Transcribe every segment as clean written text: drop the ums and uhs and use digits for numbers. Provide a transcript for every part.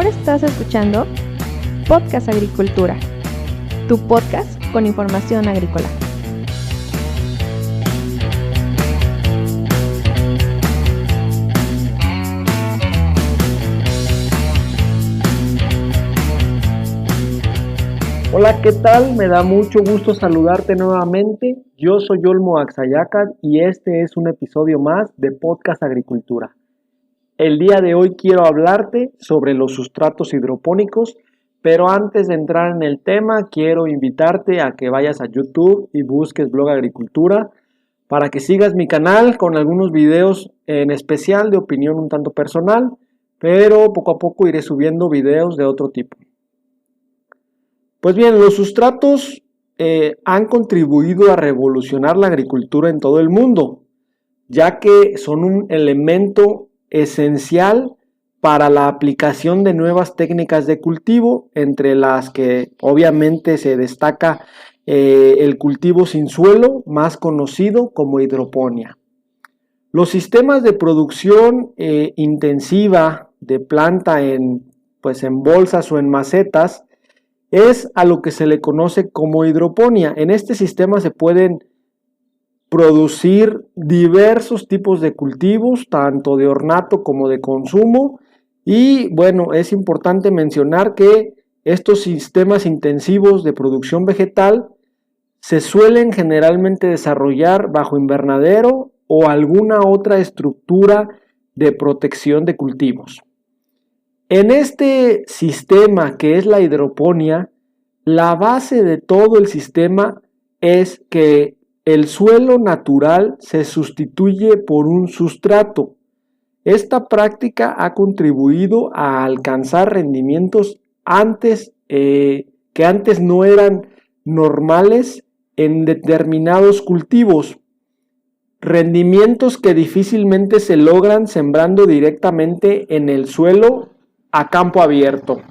Ahora estás escuchando Podcast Agricultura, tu podcast con información agrícola. Hola, ¿qué tal? Me da mucho gusto saludarte nuevamente. Yo soy Olmo Axayacat y este es un episodio más de Podcast Agricultura. El día de hoy quiero hablarte sobre los sustratos hidropónicos, pero antes de entrar en el tema quiero invitarte a que vayas a YouTube y busques Blog Agricultura para que sigas mi canal con algunos videos en especial de opinión un tanto personal, pero poco a poco iré subiendo videos de otro tipo. Pues bien, los sustratos han contribuido a revolucionar la agricultura en todo el mundo, ya que son un elemento esencial para la aplicación de nuevas técnicas de cultivo, entre las que obviamente se destaca el cultivo sin suelo, más conocido como hidroponía. Los sistemas de producción intensiva de planta en bolsas o en macetas es a lo que se le conoce como hidroponía. En este sistema se pueden producir diversos tipos de cultivos, tanto de ornato como de consumo. Y bueno, es importante mencionar que estos sistemas intensivos de producción vegetal se suelen generalmente desarrollar bajo invernadero o alguna otra estructura de protección de cultivos. En este sistema que es la hidroponía, la base de todo el sistema es que el suelo natural se sustituye por un sustrato. Esta práctica ha contribuido a alcanzar rendimientos que antes no eran normales en determinados cultivos. Rendimientos que difícilmente se logran sembrando directamente en el suelo a campo abierto.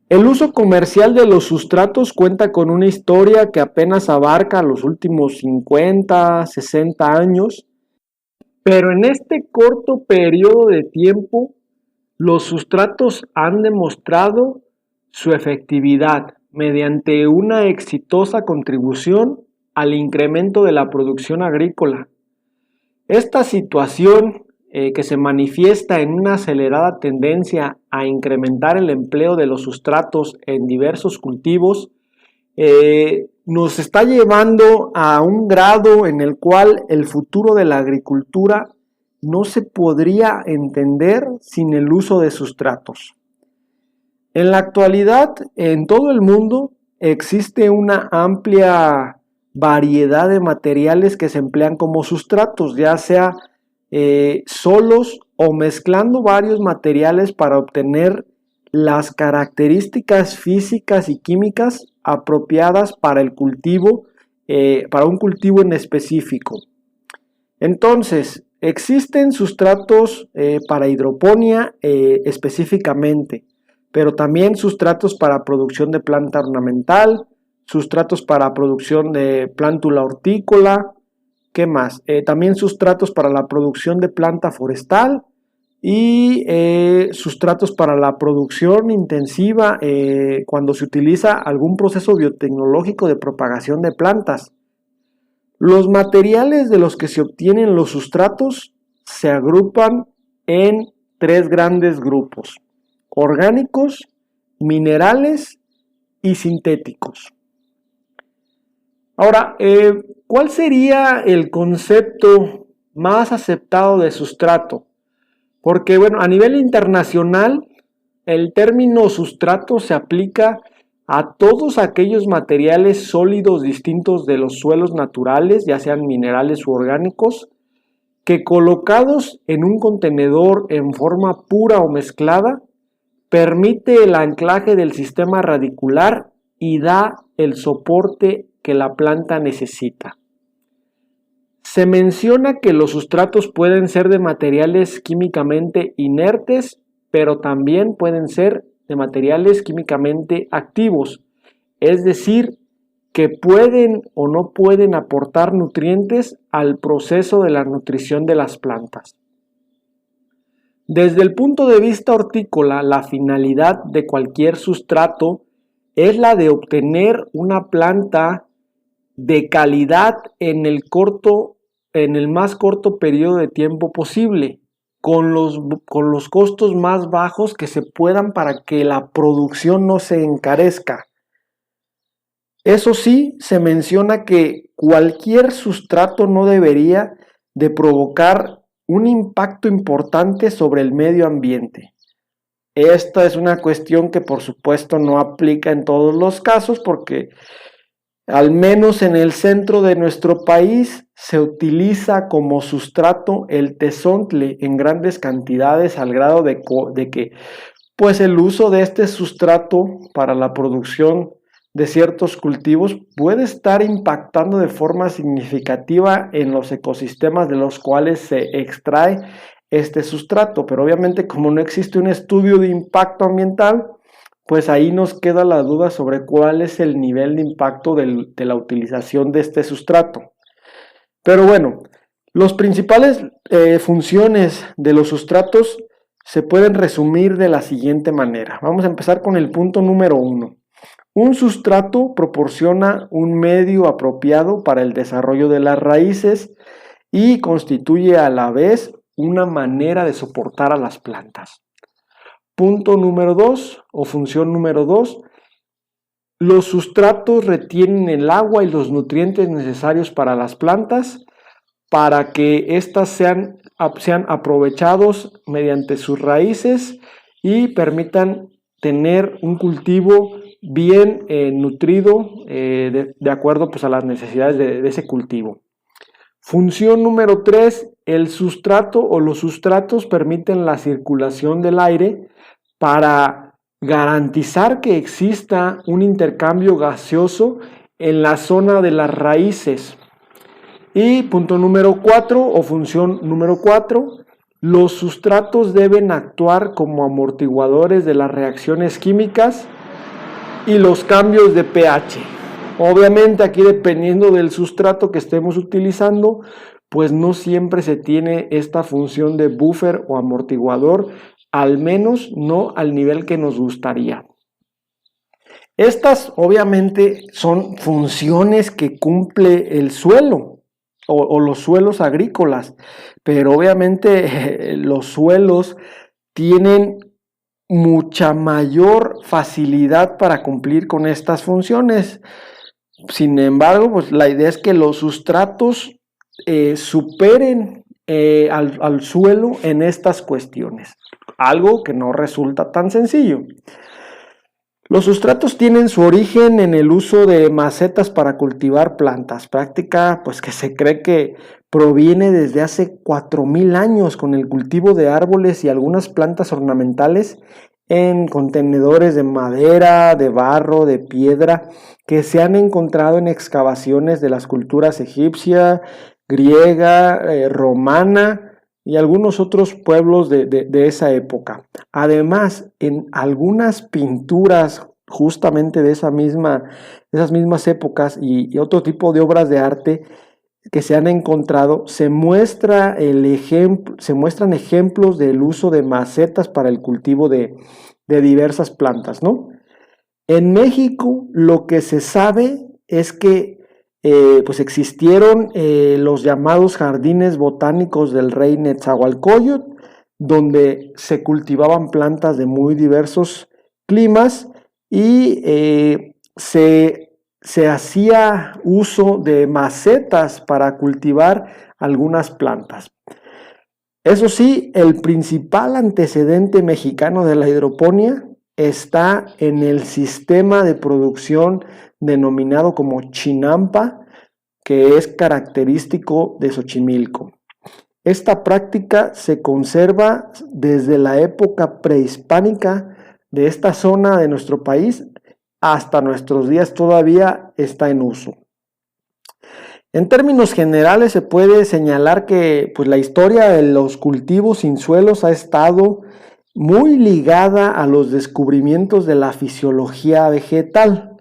El uso comercial de los sustratos cuenta con una historia que apenas abarca los últimos 50, 60 años, pero en este corto periodo de tiempo, los sustratos han demostrado su efectividad mediante una exitosa contribución al incremento de la producción agrícola. Esta situación que se manifiesta en una acelerada tendencia a incrementar el empleo de los sustratos en diversos cultivos, nos está llevando a un grado en el cual el futuro de la agricultura no se podría entender sin el uso de sustratos. En la actualidad, en todo el mundo, existe una amplia variedad de materiales que se emplean como sustratos, ya sea solos o mezclando varios materiales para obtener las características físicas y químicas apropiadas para el cultivo, para un cultivo en específico. Entonces, existen sustratos para hidroponía específicamente, pero también sustratos para producción de planta ornamental, sustratos para producción de plántula hortícola. ¿Qué más? También sustratos para la producción de planta forestal y sustratos para la producción intensiva cuando se utiliza algún proceso biotecnológico de propagación de plantas. Los materiales de los que se obtienen los sustratos se agrupan en tres grandes grupos: orgánicos, minerales y sintéticos. Ahora, ¿cuál sería el concepto más aceptado de sustrato? Porque, a nivel internacional, el término sustrato se aplica a todos aquellos materiales sólidos distintos de los suelos naturales, ya sean minerales u orgánicos, que colocados en un contenedor en forma pura o mezclada, permite el anclaje del sistema radicular y da el soporte que la planta necesita. Se menciona que los sustratos pueden ser de materiales químicamente inertes, pero también pueden ser de materiales químicamente activos, es decir, que pueden o no pueden aportar nutrientes al proceso de la nutrición de las plantas. Desde el punto de vista hortícola, la finalidad de cualquier sustrato es la de obtener una planta de calidad en el más corto periodo de tiempo posible, con los costos más bajos que se puedan para que la producción no se encarezca. Eso sí, se menciona que cualquier sustrato no debería de provocar un impacto importante sobre el medio ambiente. Esta es una cuestión que por supuesto no aplica en todos los casos porque al menos en el centro de nuestro país se utiliza como sustrato el tezontle en grandes cantidades al grado de que pues el uso de este sustrato para la producción de ciertos cultivos puede estar impactando de forma significativa en los ecosistemas de los cuales se extrae este sustrato, pero obviamente como no existe un estudio de impacto ambiental, pues ahí nos queda la duda sobre cuál es el nivel de impacto de la utilización de este sustrato. Pero bueno, las principales funciones de los sustratos se pueden resumir de la siguiente manera. Vamos a empezar con el punto número 1. Un sustrato proporciona un medio apropiado para el desarrollo de las raíces y constituye a la vez una manera de soportar a las plantas. Punto número 2 o función número 2. Los sustratos retienen el agua y los nutrientes necesarios para las plantas para que éstas sean aprovechados mediante sus raíces y permitan tener un cultivo bien nutrido de acuerdo pues, a las necesidades de ese cultivo. Función número 3, el sustrato o los sustratos permiten la circulación del aire para garantizar que exista un intercambio gaseoso en la zona de las raíces. Y punto número 4 o función número 4, los sustratos deben actuar como amortiguadores de las reacciones químicas y los cambios de pH. Obviamente aquí dependiendo del sustrato que estemos utilizando, pues no siempre se tiene esta función de buffer o amortiguador, al menos no al nivel que nos gustaría. Estas obviamente son funciones que cumple el suelo o los suelos agrícolas, pero obviamente los suelos tienen mucha mayor facilidad para cumplir con estas funciones. Sin embargo, pues la idea es que los sustratos superen al suelo en estas cuestiones, algo que no resulta tan sencillo. Los sustratos tienen su origen en el uso de macetas para cultivar plantas, práctica pues que se cree que proviene desde hace 4000 años con el cultivo de árboles y algunas plantas ornamentales en contenedores de madera, de barro, de piedra que se han encontrado en excavaciones de las culturas egipcia, griega, romana y algunos otros pueblos de esa época. Además, en algunas pinturas justamente de esas mismas épocas y otro tipo de obras de arte que se han encontrado, se muestran ejemplos del uso de macetas para el cultivo de diversas plantas, ¿no? En México lo que se sabe es que pues existieron los llamados jardines botánicos del rey Netzahualcóyotl, donde se cultivaban plantas de muy diversos climas y se hacía uso de macetas para cultivar algunas plantas. Eso sí, el principal antecedente mexicano de la hidroponía está en el sistema de producción denominado como Chinampa, que es característico de Xochimilco. Esta práctica se conserva desde la época prehispánica de esta zona de nuestro país hasta nuestros días todavía está en uso. En términos generales se puede señalar que pues, la historia de los cultivos sin suelos ha estado muy ligada a los descubrimientos de la fisiología vegetal.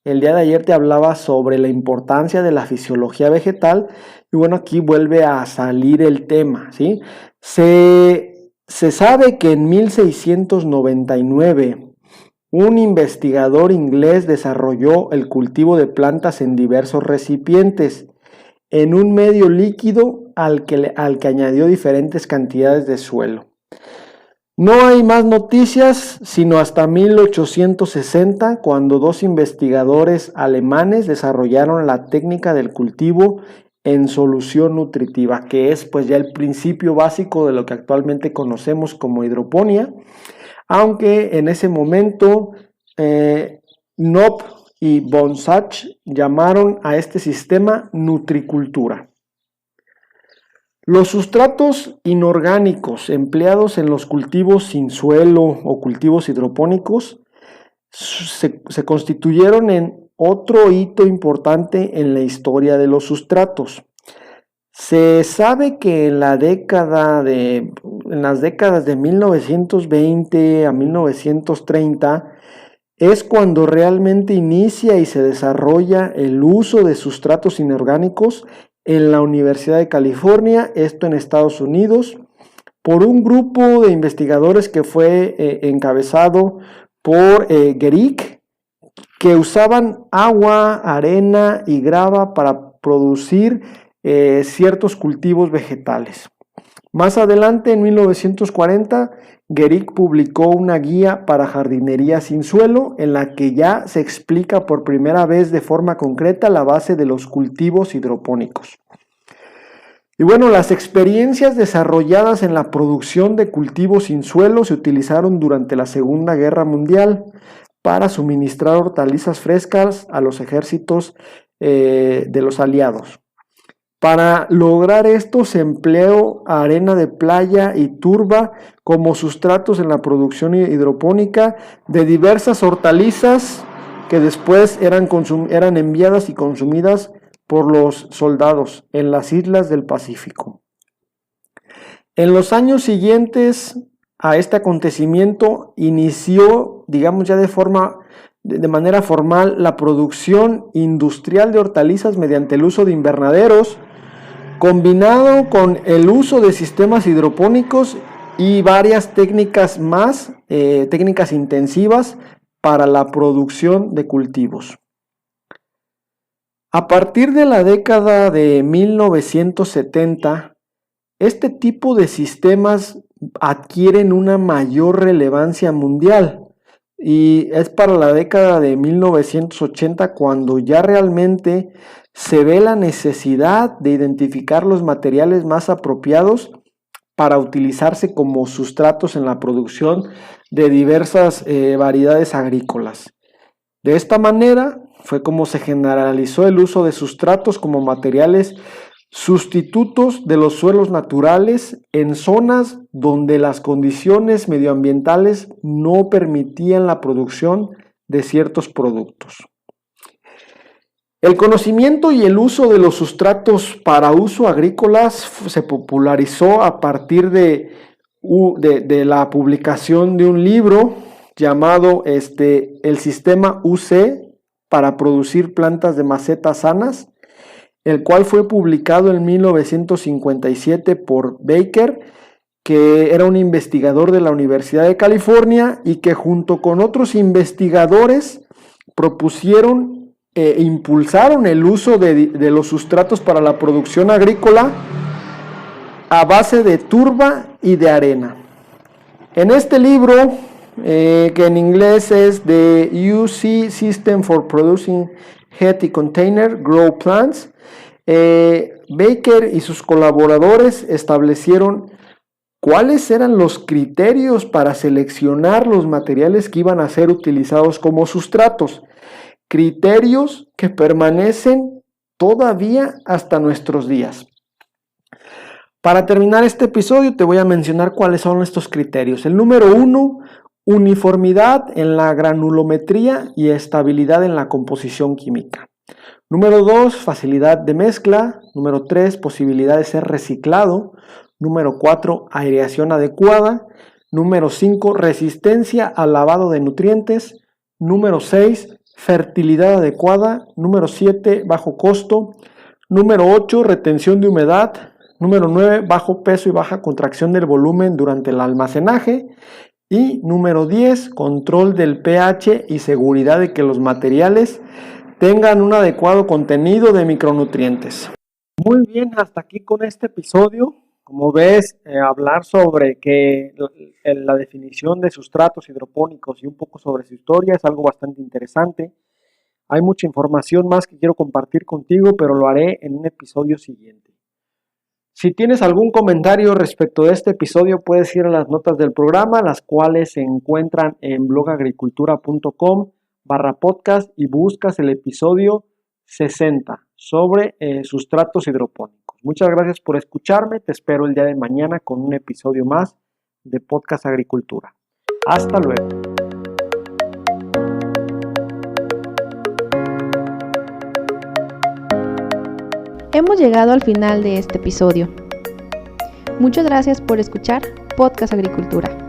El día de ayer te hablaba sobre la importancia de la fisiología vegetal y bueno, aquí vuelve a salir el tema, ¿sí? Se Se sabe que en 1699 un investigador inglés desarrolló el cultivo de plantas en diversos recipientes, en un medio líquido al que añadió diferentes cantidades de suelo. No hay más noticias sino hasta 1860, cuando dos investigadores alemanes desarrollaron la técnica del cultivo en solución nutritiva, que es pues ya el principio básico de lo que actualmente conocemos como hidroponía, aunque en ese momento Knopp y von Sachs llamaron a este sistema nutricultura. Los sustratos inorgánicos empleados en los cultivos sin suelo o cultivos hidropónicos se constituyeron en otro hito importante en la historia de los sustratos. Se sabe que en las décadas de 1920 a 1930 es cuando realmente inicia y se desarrolla el uso de sustratos inorgánicos en la Universidad de California, esto en Estados Unidos, por un grupo de investigadores que fue encabezado por Gehrig, que usaban agua, arena y grava para producir ciertos cultivos vegetales. Más adelante, en 1940, Gehrig publicó una guía para jardinería sin suelo, en la que ya se explica por primera vez de forma concreta la base de los cultivos hidropónicos. Y bueno, las experiencias desarrolladas en la producción de cultivos sin suelo se utilizaron durante la Segunda Guerra Mundial para suministrar hortalizas frescas a los ejércitos de los aliados. Para lograr esto se empleó arena de playa y turba como sustratos en la producción hidropónica de diversas hortalizas que después eran enviadas y consumidas por los soldados en las islas del Pacífico. En los años siguientes a este acontecimiento inició, digamos ya de manera formal, la producción industrial de hortalizas mediante el uso de invernaderos, combinado con el uso de sistemas hidropónicos y varias técnicas más, técnicas intensivas para la producción de cultivos. A partir de la década de 1970, este tipo de sistemas adquieren una mayor relevancia mundial, y es para la década de 1980 cuando ya realmente se ve la necesidad de identificar los materiales más apropiados para utilizarse como sustratos en la producción de diversas variedades agrícolas. De esta manera fue como se generalizó el uso de sustratos como materiales sustitutos de los suelos naturales en zonas donde las condiciones medioambientales no permitían la producción de ciertos productos. El conocimiento y el uso de los sustratos para uso agrícola se popularizó a partir de la publicación de un libro llamado El sistema UC para producir plantas de macetas sanas, el cual fue publicado en 1957 por Baker, que era un investigador de la Universidad de California y que junto con otros investigadores propusieron e impulsaron el uso de los sustratos para la producción agrícola a base de turba y de arena. En este libro, que en inglés es The UC System for Producing Healthy Container Grow Plants, Baker y sus colaboradores establecieron cuáles eran los criterios para seleccionar los materiales que iban a ser utilizados como sustratos, criterios que permanecen todavía hasta nuestros días. Para terminar este episodio te voy a mencionar cuáles son estos criterios. El número 1, uniformidad en la granulometría y estabilidad en la composición química. Número 2, facilidad de mezcla. Número 3, posibilidad de ser reciclado. Número 4, aireación adecuada. Número 5, resistencia al lavado de nutrientes. Número 6, fertilidad adecuada. Número 7, bajo costo. Número 8, retención de humedad. Número 9, bajo peso y baja contracción del volumen durante el almacenaje. Y número 10, control del pH y seguridad de que los materiales tengan un adecuado contenido de micronutrientes. Muy bien, hasta aquí con este episodio. Como ves, hablar sobre la definición de sustratos hidropónicos y un poco sobre su historia es algo bastante interesante. Hay mucha información más que quiero compartir contigo, pero lo haré en un episodio siguiente. Si tienes algún comentario respecto de este episodio, puedes ir a las notas del programa, las cuales se encuentran en blogagricultura.com/podcast y buscas el episodio 60 sobre sustratos hidropónicos. Muchas gracias por escucharme. Te espero el día de mañana con un episodio más de Podcast Agricultura. Hasta luego. Hemos llegado al final de este episodio. Muchas gracias por escuchar Podcast Agricultura.